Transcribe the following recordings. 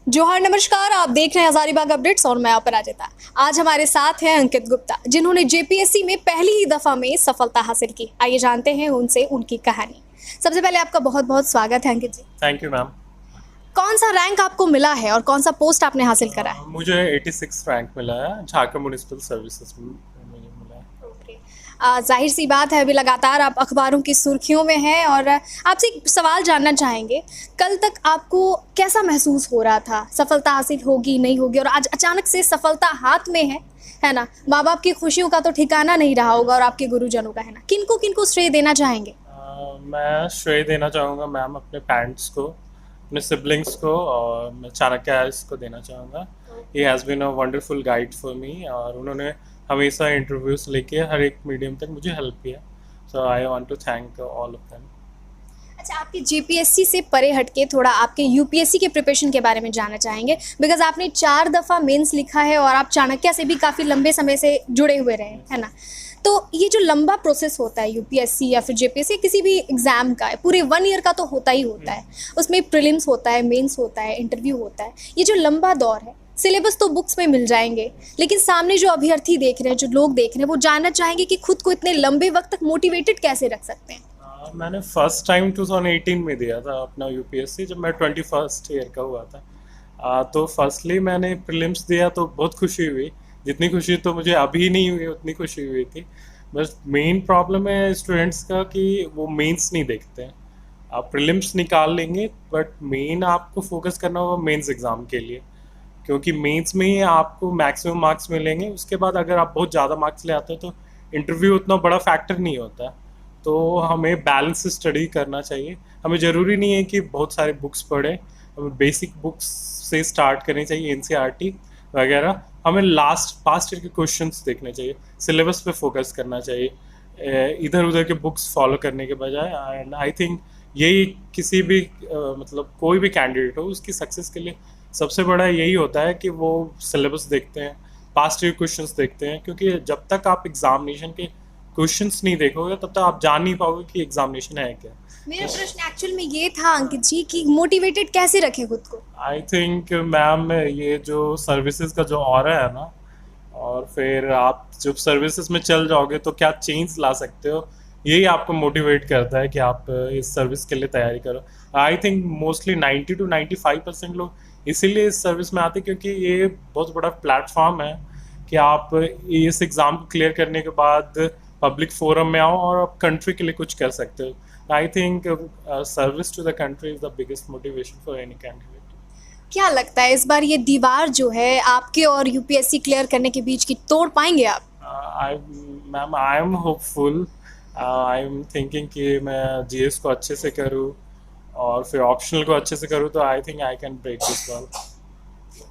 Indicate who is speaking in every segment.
Speaker 1: जोहार, नमस्कार। आप देख रहे हैं हजारीबाग अपडेट्स और मैं अपराजिता। आज हमारे साथ हैं अंकित गुप्ता, जिन्होंने जेपीएससी में पहली ही दफा में सफलता हासिल की। आइए जानते हैं उनसे उनकी कहानी। सबसे पहले आपका बहुत बहुत स्वागत है Ankit ji.
Speaker 2: Thank you ma'am.
Speaker 1: कौन सा रैंक आपको मिला है और कौन सा पोस्ट आपने हासिल करा है?
Speaker 2: मुझे 86 रैंक मिला है, झारखंड म्यूनिसिपल सर्विसेज में मुझे मिला है।
Speaker 1: जाहिर सी बात है, अभी लगातार आप अखबारों की सुर्खियों में हैं और आपसे एक सवाल जानना चाहेंगे। कल तक आपको कैसा महसूस हो रहा था? सफलता हासिल होगी नहीं होगी, और आज अचानक से सफलता हाथ में है ना? माँ बाप की खुशियों का तो ठिकाना नहीं रहा होगा और आपके गुरुजनों का, है ना? किनको श्रेय देना चाहेंगे?
Speaker 2: मैं श्रेय देना चाहूँगा मैम अपने पेरेंट्स को, अपने सिबलिंग्स को, और मैं चाणक्य आईएएस को देना चाहूँगा। He has been a wonderful guide for me, और उन्होंने हमेशा इंटरव्यूज लेके हर एक मीडियम तक मुझे हेल्प किया। So I want to thank all of them.
Speaker 1: अच्छा, आपके जीपीएससी से परे हटके थोड़ा आपके यूपीएससी के प्रिपरेशन के बारे में जानना चाहेंगे, बिकॉज आपने 4 दफ़ा मेंस लिखा है और आप चाणक्य से भी काफ़ी लंबे समय से जुड़े हुए रहे, है ना? तो ये जो लंबा प्रोसेस होता है यूपीएससी या फिर जेपीएससी, किसी भी एग्ज़ाम का पूरे 1 ईयर का तो होता ही होता है। उसमें प्रीलिम्स होता है, मेंस होता है, इंटरव्यू होता है। ये जो लंबा दौर है, सिलेबस तो बुक्स में मिल जाएंगे, लेकिन सामने जो अभ्यर्थी देख रहे हैं, जो लोग देख रहे हैं, वो जानना चाहेंगे कि खुद को इतने लंबे वक्त तक मोटिवेटेड कैसे रख सकते हैं।
Speaker 2: मैंने फर्स्ट टाइम 2018 में दिया था अपना यूपीएससी, जब मैं 21st ईयर का हुआ था। तो फर्स्टली मैंने प्रीलिम्स दिया तो बहुत खुशी हुई। जितनी खुशी तो मुझे अभी नहीं हुई उतनी खुशी हुई थी। बस मेन प्रॉब्लम है स्टूडेंट्स का कि वो मेंस नहीं देखते हैं। आप प्रीलिम्स निकाल लेंगे बट मेन आपको फोकस करना होगा मेंस एग्ज़ाम के लिए, क्योंकि मेंस में ही आपको मैक्सिमम मार्क्स मिलेंगे। उसके बाद अगर आप बहुत ज़्यादा मार्क्स ले आते हो तो इंटरव्यू उतना बड़ा फैक्टर नहीं होता। तो हमें बैलेंस स्टडी करना चाहिए। हमें ज़रूरी नहीं है कि बहुत सारे बुक्स पढ़ें, हमें बेसिक बुक्स से स्टार्ट करनी चाहिए, एनसीईआरटी वगैरह। हमें पास्ट ईयर के क्वेश्चंस देखने चाहिए, सिलेबस पे फोकस करना चाहिए इधर उधर के बुक्स फॉलो करने के बजाय। एंड आई थिंक यही किसी भी मतलब कोई भी कैंडिडेट हो उसकी सक्सेस के लिए सबसे बड़ा यही होता है कि वो सिलेबस देखते हैं, पास्ट ईयर क्वेश्चंस देखते हैं। क्योंकि जब तक आप एग्जामिनेशन के क्वेश्चंस नहीं देखोगे तब तक आप जान नहीं पाओगे कि एग्जामिनेशन है क्या।
Speaker 1: मेरा प्रश्न एक्चुअल में ये था अंकित जी कि मोटिवेटेड कैसे रखें खुद को?
Speaker 2: आई थिंक मैम ये जो सर्विसेज का जो ऑरा है ना, और फिर आप जब सर्विसेज में चल जाओगे तो क्या चेंज ला सकते हो, यही आपको मोटिवेट करता है कि आप इस सर्विस के लिए तैयारी करो। आई थिंक मोस्टली 90 to 95% लोग इसीलिए इस सर्विस में आते हैं क्योंकि ये बहुत बड़ा प्लेटफॉर्म है कि आप इस एग्ज़ाम को क्लियर करने के बाद पब्लिक फोरम में आओ और आप कंट्री के लिए कुछ कर सकते हो। I think service to the country is the biggest motivation for any candidate.
Speaker 1: क्या लगता है इस बार ये दीवार जो है आपके और यूपीएससी क्लियर करने के बीच की, तोड़ पाएंगे आप?
Speaker 2: Ma'am I am hopeful. I am thinking कि मैं जीएस को अच्छे से करूँ और फिर ऑप्शनल को अच्छे से करूँ, तो I think I can break this wall.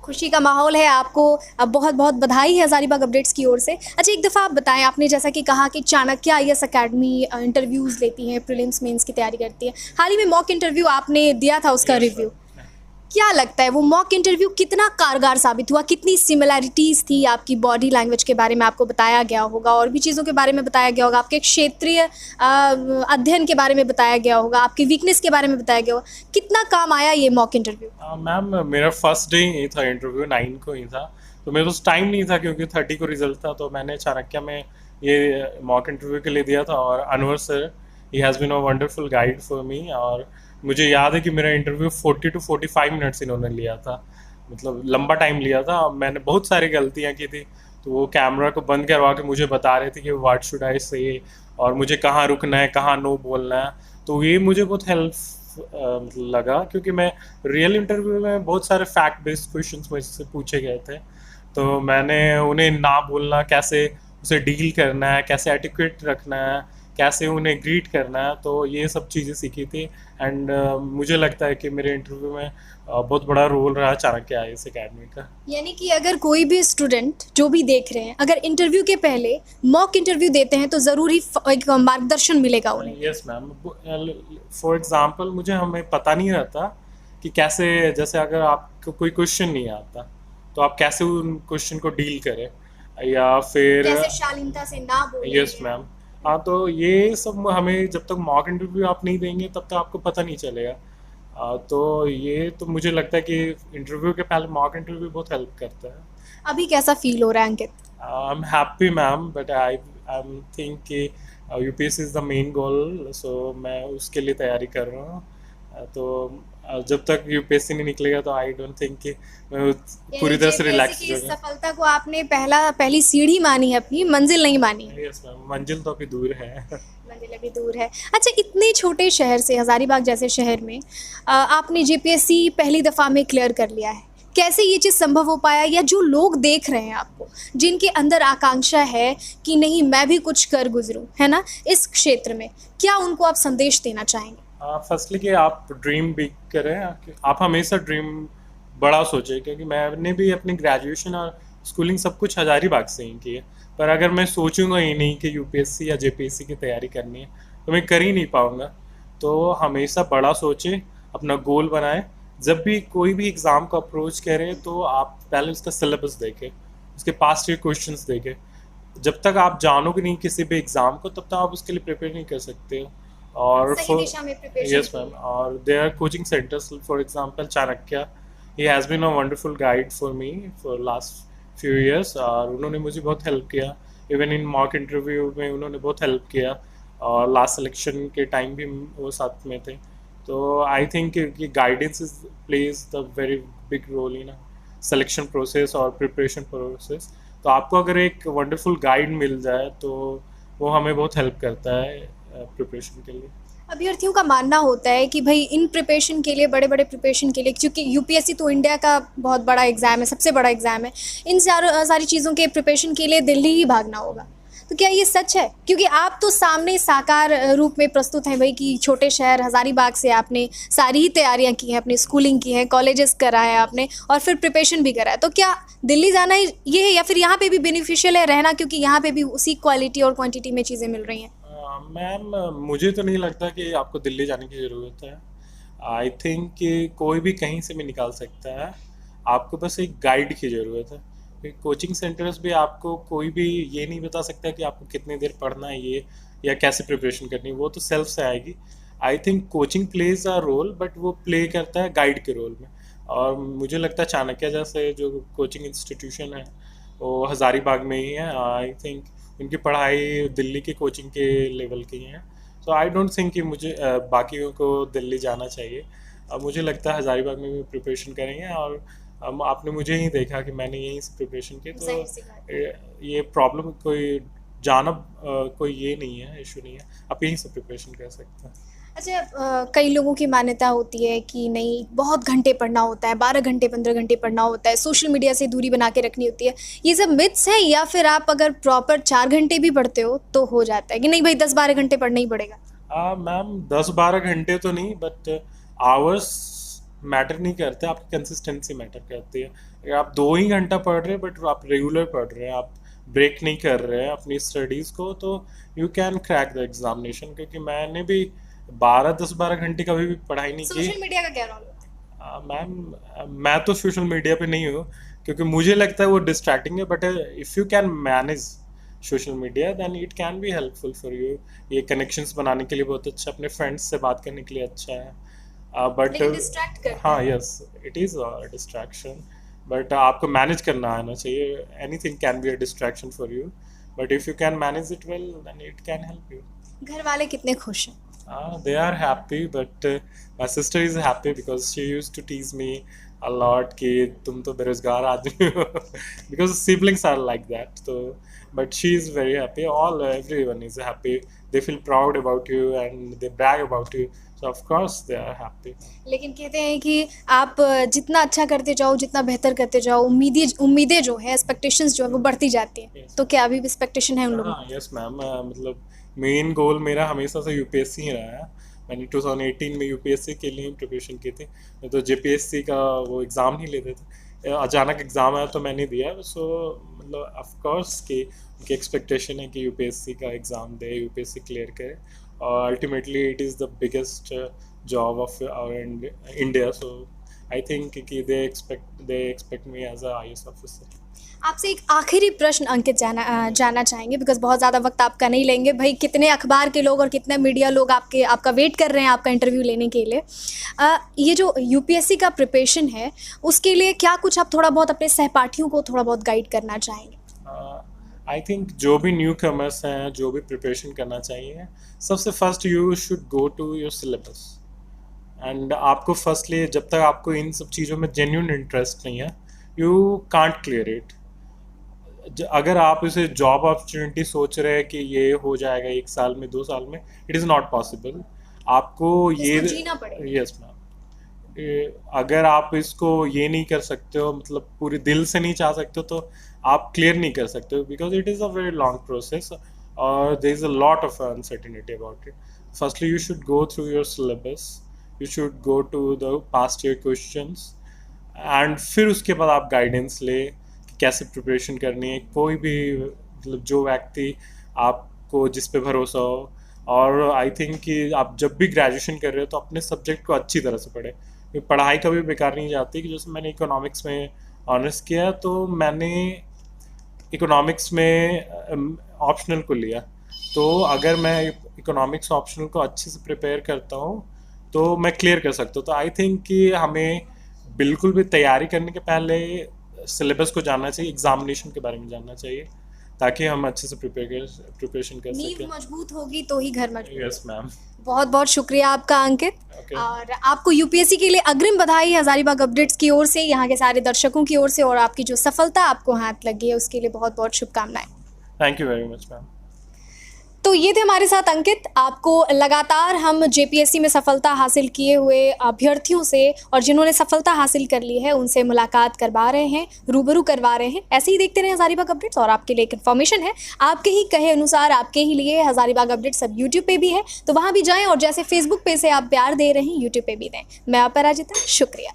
Speaker 1: खुशी का माहौल है आपको। अब बहुत बहुत बधाई है हजारीबाग अपडेट्स की ओर से। अच्छा, एक दफ़ा आप बताएं, आपने जैसा कि कहा कि चाणक्य आईएएस अकेडमी इंटरव्यूज़ लेती है, प्रीलिम्स मेंस की तैयारी करती है। हाल ही में मॉक इंटरव्यू आपने दिया था, उसका रिव्यू क्या लगता है? वो मॉक इंटरव्यू कितना कारगर साबित हुआ? कितनी सिमिलैरिटीज़ थी? आपकी बॉडी लैंग्वेज के बारे में आपको बताया गया होगा और भी चीज़ों के बारे में बताया गया होगा, आपके क्षेत्रीय अध्ययन के बारे में बताया गया होगा, आपकी वीकनेस के बारे में बताया गया होगा। कितना काम आया ये मॉक इंटरव्यू?
Speaker 2: मैम मेरा फर्स्ट डे ही था, इंटरव्यू 9 को ही था, तो मेरे पास टाइम नहीं था क्योंकि 30 को रिजल्ट था। तो मैंने चाणक्य में ये मॉक इंटरव्यू के लिए दिया था, और Anwar sir, he has been a wonderful guide for me. और मुझे याद है कि मेरा इंटरव्यू 40 to 45 मिनट्स इन्होंने लिया था, मतलब लंबा टाइम लिया था। मैंने बहुत सारी गलतियाँ की थी, तो वो कैमरा को बंद करवा के मुझे बता रहे थे कि व्हाट शुड आई से, और मुझे कहाँ रुकना है, कहाँ नो बोलना है। तो ये मुझे बहुत हेल्प लगा, क्योंकि मैं रियल इंटरव्यू में बहुत सारे फैक्ट बेस्ड क्वेश्चंस मुझसे पूछे गए थे, तो मैंने उन्हें ना बोलना, कैसे उसे डील करना है, कैसे एटिक्वेट रखना है, कैसे उन्हें ग्रीट करना है, तो ये सब चीज़ें सीखी थी। एंड मुझे लगता है कि मेरे इंटरव्यू में बहुत बड़ा रोल रहा चाणक्य आईएएस अकेडमी का।
Speaker 1: यानी कि अगर कोई भी स्टूडेंट जो भी देख रहे हैं, अगर इंटरव्यू के पहले मॉक इंटरव्यू देते हैं तो ज़रूरी एक मार्गदर्शन मिलेगा उन्हें।
Speaker 2: Yes ma'am. फॉर एग्जांपल मुझे हमें पता नहीं रहता कि कैसे, जैसे अगर आपको कोई क्वेश्चन नहीं आता तो आप कैसे उन क्वेश्चन को डील करें, या फिर
Speaker 1: कैसे शालीनता से ना बोलें।
Speaker 2: Yes ma'am. हाँ, तो ये सब हमें जब तक मॉक इंटरव्यू आप नहीं देंगे तब तक आपको पता नहीं चलेगा। तो ये तो मुझे लगता है कि इंटरव्यू के पहले मॉक इंटरव्यू बहुत हेल्प करता है।
Speaker 1: अभी कैसा फील हो रहा है Ankit?
Speaker 2: I am happy ma'am, but I am think कि UPSC is the main goal, so मैं उसके लिए तैयारी कर रहा हूँ। तो जब तक यूपीएससी नहीं निकलेगा तो आई डोंट थिंक कि मैं
Speaker 1: यानी
Speaker 2: पूरी तरह से
Speaker 1: जेपीएससी
Speaker 2: रिलैक्स
Speaker 1: की
Speaker 2: हो
Speaker 1: इस
Speaker 2: जाऊँगा।
Speaker 1: सफलता को आपने पहली सीढ़ी मानी है, अपनी मंजिल नहीं मानी है।
Speaker 2: यस मैम, मंजिल तो अभी दूर है।
Speaker 1: मंजिल अभी दूर है। अच्छा, इतने छोटे शहर से, हज़ारीबाग जैसे शहर में आपने जेपीएससी पहली दफ़ा में क्लियर कर लिया है। कैसे ये चीज़ संभव हो पाया, या जो लोग देख रहे हैं आपको, जिनके अंदर आकांक्षा है कि नहीं मैं भी कुछ कर गुजरूं, है ना, इस क्षेत्र में, क्या उनको आप संदेश देना चाहेंगे?
Speaker 2: फर्स्टली कि आप ड्रीम बिग करें, आप हमेशा ड्रीम बड़ा सोचें, क्योंकि मैंने भी अपनी ग्रेजुएशन और स्कूलिंग सब कुछ हजारीबाग से ही की है। पर अगर मैं सोचूंगा ही नहीं कि यूपीएससी या जेपीएससी की तैयारी करनी है तो मैं कर ही नहीं पाऊंगा। तो हमेशा बड़ा सोचें, अपना गोल बनाएं। जब भी कोई भी एग्ज़ाम को अप्रोच करें तो आप पहले उसका सिलेबस देखें, उसके पास्ट के क्वेश्चंस देखें। जब तक आप जानोगे नहीं किसी भी एग्ज़ाम को, तब तक आप उसके लिए प्रिपेयर नहीं कर सकते हो। और
Speaker 1: सही
Speaker 2: फॉर
Speaker 1: दिशा में प्रिपरेशन
Speaker 2: यस मैम, और there are coaching centres, for example Chanakya, he has been a wonderful guide for me for last few years, और उन्होंने मुझे बहुत हेल्प किया। इवन इन मॉक इंटरव्यू में उन्होंने बहुत हेल्प किया, और लास्ट सिलेक्शन के टाइम भी वो साथ में थे। तो आई थिंक कि guidance is plays the very big role in selection process और प्रिपरेशन प्रोसेस। तो आपको अगर एक वंडरफुल गाइड मिल जाए तो वो हमें बहुत हेल्प करता है प्रिपरेशन के लिए।
Speaker 1: अभ्यर्थियों का मानना होता है कि भाई इन प्रिपरेशन के लिए, बड़े बड़े प्रिपरेशन के लिए, क्योंकि यूपीएससी तो इंडिया का बहुत बड़ा एग्ज़ाम है, सबसे बड़ा एग्ज़ाम है, इन सारी चीज़ों के प्रिपरेशन के लिए दिल्ली ही भागना होगा। तो क्या ये सच है? क्योंकि आप तो सामने साकार रूप में प्रस्तुत हैं भाई, कि छोटे शहर हज़ारीबाग से आपने सारी ही तैयारियां की हैं, अपनी स्कूलिंग की है, कॉलेजेस करा है आपने, और फिर प्रिपरेशन भी करा है। तो क्या दिल्ली जाना ही ये है, या फिर यहाँ पे भी बेनिफिशियल है रहना, क्योंकि यहाँ पे भी उसी क्वालिटी और क्वांटिटी में चीज़ें मिल रही हैं?
Speaker 2: मैम, मुझे तो नहीं लगता कि आपको दिल्ली जाने की ज़रूरत है। आई थिंक कि कोई भी कहीं से भी निकाल सकता है, आपको बस एक गाइड की ज़रूरत है। कोचिंग सेंटर्स भी आपको कोई भी ये नहीं बता सकता कि आपको कितनी देर पढ़ना है ये, या कैसे प्रिपरेशन करनी है, वो तो सेल्फ से आएगी। I think coaching plays a role, but वो प्ले करता है गाइड के रोल में। और मुझे लगता है चाणक्य जैसे जो कोचिंग इंस्टीट्यूशन है वो हज़ारीबाग में ही है। आई थिंक इनकी पढ़ाई दिल्ली की कोचिंग के लेवल की है। सो आई डोंट थिंक कि मुझे बाकियों को दिल्ली जाना चाहिए। मुझे लगता है हज़ारीबाग में भी प्रिपरेशन करेंगे, और आपने मुझे ही देखा कि मैंने यहीं से प्रिपरेशन की, तो
Speaker 1: जाहिर सी बात है।
Speaker 2: ये प्रॉब्लम कोई जाना कोई ये नहीं है, इशू नहीं है। आप यहीं से प्रिपरेशन कर सकते हैं।
Speaker 1: अच्छा, कई लोगों की मान्यता होती है कि नहीं, बहुत घंटे पढ़ना होता है, 12 घंटे 15 घंटे पढ़ना होता है, सोशल मीडिया से दूरी बना के रखनी होती है। ये सब मिथ्स है, या फिर आप अगर प्रॉपर 4 घंटे भी पढ़ते हो तो हो जाता है, कि नहीं भाई 10-12 घंटे पढ़ना ही पड़ेगा?
Speaker 2: मैम, 10-12 घंटे तो नहीं, बट आवर्स मैटर नहीं करते, आपकी कंसिस्टेंसी मैटर करती है। अगर आप 2 ही घंटा पढ़ रहे हैं बट आप रेगुलर पढ़ रहे हैं, आप ब्रेक नहीं कर रहे हैं अपनी स्टडीज़ को, तो you can crack the examination. क्योंकि मैंने भी 12-10-12 घंटे कभी भी पढ़ाई नहीं की।
Speaker 1: सोशल मीडिया का क्या रोल होता है?
Speaker 2: मैम, मैं तो सोशल मीडिया पे नहीं हूँ, क्योंकि मुझे लगता है वो डिस्ट्रैक्टिंग है। But if you can manage social media then it can be helpful for you. ये कनेक्शंस बनाने के लिए बहुत अच्छा, अपने फ्रेंड्स से बात करने के लिए अच्छा है। बट
Speaker 1: लेकिन डिस्ट्रैक्ट करता
Speaker 2: हाँ,
Speaker 1: है।
Speaker 2: Yes, it is distraction, but आपको मैनेज करना आना चाहिए। Anything can be a distraction for you, but if you can manage it well then it can help you.
Speaker 1: घर वाले कितने खुश हैं?
Speaker 2: They are happy, but my sister is happy because she used to tease me a lot कि तुम तो बेरोजगार आदमी हो because siblings are like that. So, but she is very happy. Everyone is happy. They feel proud about you and they brag about you. So of course they are happy.
Speaker 1: लेकिन कहते हैं कि आप जितना अच्छा करते जाओ, जितना बेहतर करते जाओ, उम्मीदें जो है, एक्सपेक्टेशंस जो है वो बढ़ती जाती हैं।
Speaker 2: Yes.
Speaker 1: तो क्या अभी भी एक्सपेक्टेशन है उन लोगों
Speaker 2: हाँ, यस मैम, मतलब मेन गोल मेरा हमेशा से यूपीएससी ही रहा है। मैंने 2018 में यूपीएससी के लिए प्रिपरेशन की थी, मैं तो जेपीएससी का वो एग्ज़ाम नहीं लेते थे। अचानक एग्ज़ाम आया तो मैंने दिया। सो मतलब ऑफ कोर्स कि उनकी एक्सपेक्टेशन है कि यूपीएससी का एग्ज़ाम दे, यूपीएससी क्लियर करे, और ultimately it is the biggest job of our India. So I think कि they expect me as a IAS officer.
Speaker 1: आपसे एक आखिरी प्रश्न अंकित जानना चाहेंगे, बिकॉज बहुत ज़्यादा वक्त आपका नहीं लेंगे भाई। कितने अखबार के लोग और कितने मीडिया लोग आपका वेट कर रहे हैं आपका इंटरव्यू लेने के लिए। ये जो यूपीएससी का प्रिपरेशन है उसके लिए क्या कुछ आप थोड़ा बहुत अपने सहपाठियों को थोड़ा बहुत गाइड करना चाहेंगे?
Speaker 2: आई थिंक जो भी न्यू कमर्स हैं, जो भी प्रिपरेशन करना चाहिए, सबसे first you should go to your syllabus. And आपको फर्स्टली जब तक आपको इन सब चीज़ों में जेन्यून इंटरेस्ट नहीं है, यू कांट क्लियर इट। अगर आप इसे जॉब अपॉर्चुनिटी सोच रहे हैं कि ये हो जाएगा 1 साल में 2 साल में, इट इज़ नॉट पॉसिबल। आपको ये
Speaker 1: इसको जीना पड़ेगा।
Speaker 2: यस मैम, अगर आप इसको ये नहीं कर सकते हो, मतलब पूरे दिल से नहीं चाह सकते हो, तो आप क्लियर नहीं कर सकते हो, because it is a very long process और there is a lot of uncertainty about it. Firstly you should go through your syllabus, you should go to the past year questions, and फिर उसके बाद आप guidance ले कि कैसे preparation करनी है। कोई भी मतलब जो व्यक्ति आपको जिस पे भरोसा हो, और आई थिंक कि आप जब भी ग्रेजुएशन कर रहे हो तो अपने सब्जेक्ट को अच्छी तरह से पढ़ें। पढ़ाई कभी बेकार नहीं जाती। कि जैसे मैंने इकोनॉमिक्स में ऑनर्स किया, तो मैंने इकोनॉमिक्स में ऑप्शनल को लिया, तो अगर मैं इकोनॉमिक्स ऑप्शनल को अच्छे से प्रिपेयर करता हूँ तो मैं क्लियर कर सकता हूँ। तो आई थिंक कि हमें बिल्कुल भी तैयारी करने के पहले सिलेबस को जानना चाहिए, एग्जामिनेशन के बारे में जानना चाहिए, ताकि हम अच्छे से प्रिपरेशन कर
Speaker 1: नींव
Speaker 2: सकें।
Speaker 1: मजबूत होगी तो ही घर मजबूत।
Speaker 2: Yes ma'am.
Speaker 1: बहुत बहुत शुक्रिया आपका अंकित।
Speaker 2: Okay.
Speaker 1: और आपको यूपीएससी के लिए अग्रिम बधाई हज़ारीबाग अपडेट्स की ओर से, यहाँ के सारे दर्शकों की ओर से, और आपकी जो सफलता आपको हाथ लगी है उसके लिए बहुत बहुत शुभकामनाएं।
Speaker 2: Thank you very much ma'am.
Speaker 1: तो ये थे हमारे साथ अंकित। आपको लगातार हम जेपीएससी में सफलता हासिल किए हुए अभ्यर्थियों से और जिन्होंने सफलता हासिल कर ली है उनसे मुलाकात करवा रहे हैं, रूबरू करवा रहे हैं। ऐसे ही देखते रहे हज़ारीबाग अपडेट्स। और आपके लिए एक इन्फॉर्मेशन है, आपके ही कहे अनुसार आपके ही लिए हज़ारीबाग अपडेट्स अब यूट्यूब पे भी है, तो वहाँ भी जाएँ, और जैसे फेसबुक पे से आप प्यार दे रहे हैं यूट्यूब पे भी दें। मैं अपराजिता, शुक्रिया।